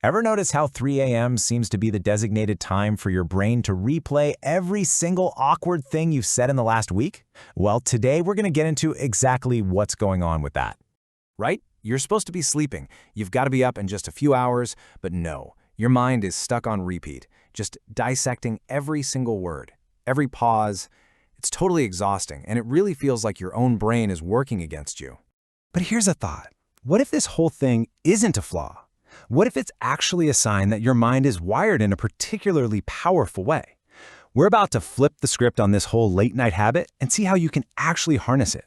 Ever notice how 3 a.m. seems to be the designated time for your brain to replay every single awkward thing you've said in the last week? Well, today we're going to get into exactly what's going on with that. Right? You're supposed to be sleeping. You've got to be up in just a few hours, but no. Your mind is stuck on repeat, just dissecting every single word, every pause. It's totally exhausting, and it really feels like your own brain is working against you. But here's a thought. What if this whole thing isn't a flaw? What if it's actually a sign that your mind is wired in a particularly powerful way? We're about to flip the script on this whole late-night habit and see how you can actually harness it.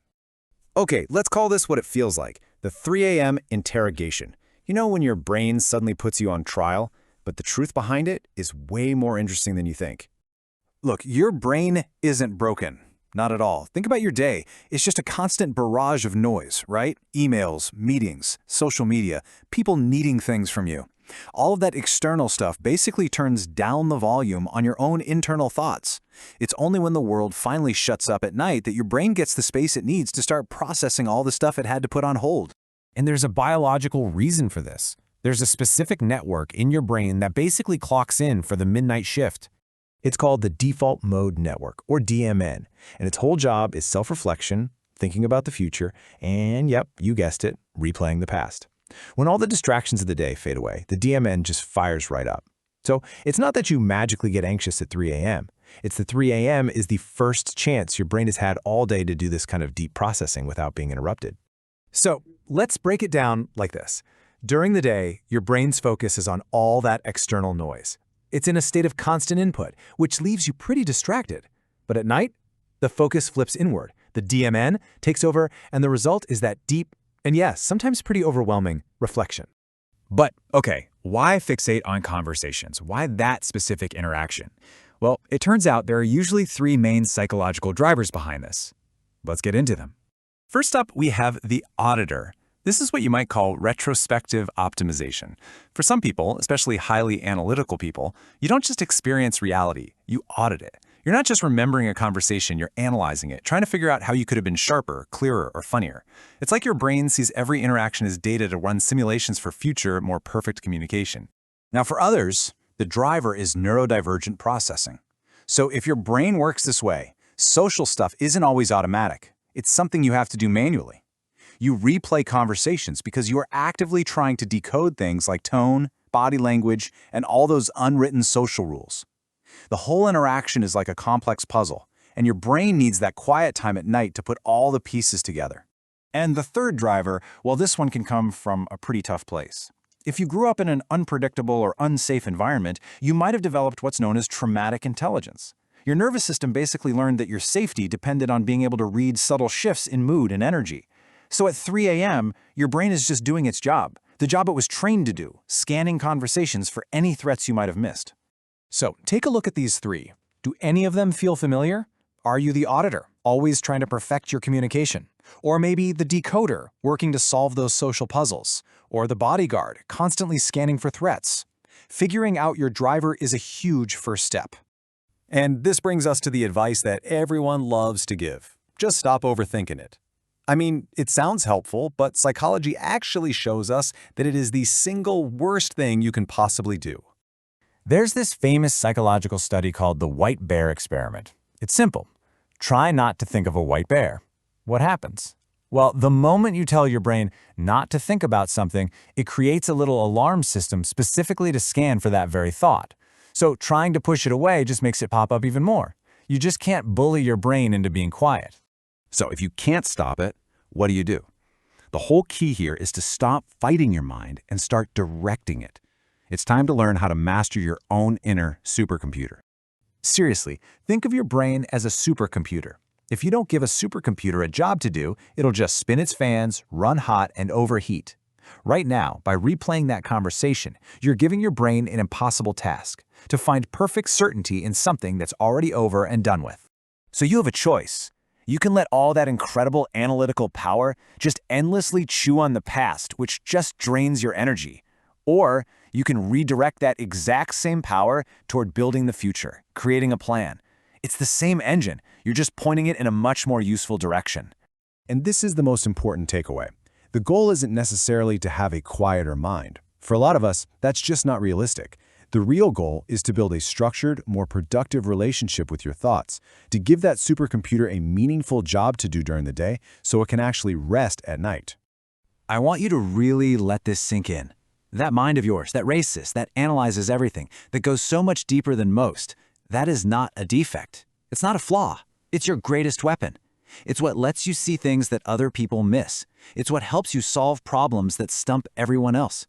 Okay, let's call this what it feels like, the 3 a.m. interrogation. You know when your brain suddenly puts you on trial, but the truth behind it is way more interesting than you think. Look, your brain isn't broken. Not at all. Think about your day. It's just a constant barrage of noise, right? Emails, meetings, social media, people needing things from you. All of that external stuff basically turns down the volume on your own internal thoughts. It's only when the world finally shuts up at night that your brain gets the space it needs to start processing all the stuff it had to put on hold. And there's a biological reason for this. There's a specific network in your brain that basically clocks in for the midnight shift. It's called the default mode network, or DMN, and its whole job is self-reflection, thinking about the future, and yep, you guessed it, replaying the past. When all the distractions of the day fade away, the DMN just fires right up. So it's not that you magically get anxious at 3 a.m. It's that 3 a.m. is the first chance your brain has had all day to do this kind of deep processing without being interrupted. So let's break it down like this. During the day, your brain's focus is on all that external noise. It's in a state of constant input, which leaves you pretty distracted. But at night, the focus flips inward. The DMN takes over, and the result is that deep, and yes, sometimes pretty overwhelming, reflection. But, okay, why fixate on conversations? Why that specific interaction? Well, it turns out there are usually three main psychological drivers behind this. Let's get into them. First up, we have the auditor. This is what you might call retrospective optimization. For some people, especially highly analytical people, you don't just experience reality, you audit it. You're not just remembering a conversation, you're analyzing it, trying to figure out how you could have been sharper, clearer, or funnier. It's like your brain sees every interaction as data to run simulations for future, more perfect communication. Now for others, the driver is neurodivergent processing. So if your brain works this way, social stuff isn't always automatic. It's something you have to do manually. You replay conversations because you are actively trying to decode things like tone, body language, and all those unwritten social rules. The whole interaction is like a complex puzzle, and your brain needs that quiet time at night to put all the pieces together. And the third driver, well, this one can come from a pretty tough place. If you grew up in an unpredictable or unsafe environment, you might have developed what's known as traumatic intelligence. Your nervous system basically learned that your safety depended on being able to read subtle shifts in mood and energy. So at 3 a.m., your brain is just doing its job, the job it was trained to do, scanning conversations for any threats you might have missed. So take a look at these three. Do any of them feel familiar? Are you the auditor, always trying to perfect your communication? Or maybe the decoder, working to solve those social puzzles? Or the bodyguard, constantly scanning for threats? Figuring out your driver is a huge first step. And this brings us to the advice that everyone loves to give. Just stop overthinking it. I mean, it sounds helpful, but psychology actually shows us that it is the single worst thing you can possibly do. There's this famous psychological study called the white bear experiment. It's simple. Try not to think of a white bear. What happens? Well, the moment you tell your brain not to think about something, it creates a little alarm system specifically to scan for that very thought. So trying to push it away just makes it pop up even more. You just can't bully your brain into being quiet. So if you can't stop it, what do? The whole key here is to stop fighting your mind and start directing it. It's time to learn how to master your own inner supercomputer. Seriously, think of your brain as a supercomputer. If you don't give a supercomputer a job to do, it'll just spin its fans, run hot, and overheat. Right now, by replaying that conversation, you're giving your brain an impossible task, to find perfect certainty in something that's already over and done with. So you have a choice. You can let all that incredible analytical power just endlessly chew on the past, which just drains your energy. Or you can redirect that exact same power toward building the future, creating a plan. It's the same engine, you're just pointing it in a much more useful direction. And this is the most important takeaway. The goal isn't necessarily to have a quieter mind. For a lot of us, that's just not realistic. The real goal is to build a structured, more productive relationship with your thoughts, to give that supercomputer a meaningful job to do during the day so it can actually rest at night. I want you to really let this sink in. That mind of yours, that races, that analyzes everything, that goes so much deeper than most, that is not a defect. It's not a flaw. It's your greatest weapon. It's what lets you see things that other people miss. It's what helps you solve problems that stump everyone else.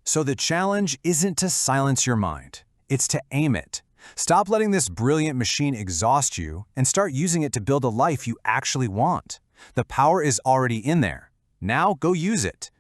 So the challenge isn't to silence your mind. It's to aim it. Stop letting this brilliant machine exhaust you and start using it to build a life you actually want. The power is already in there. Now go use it.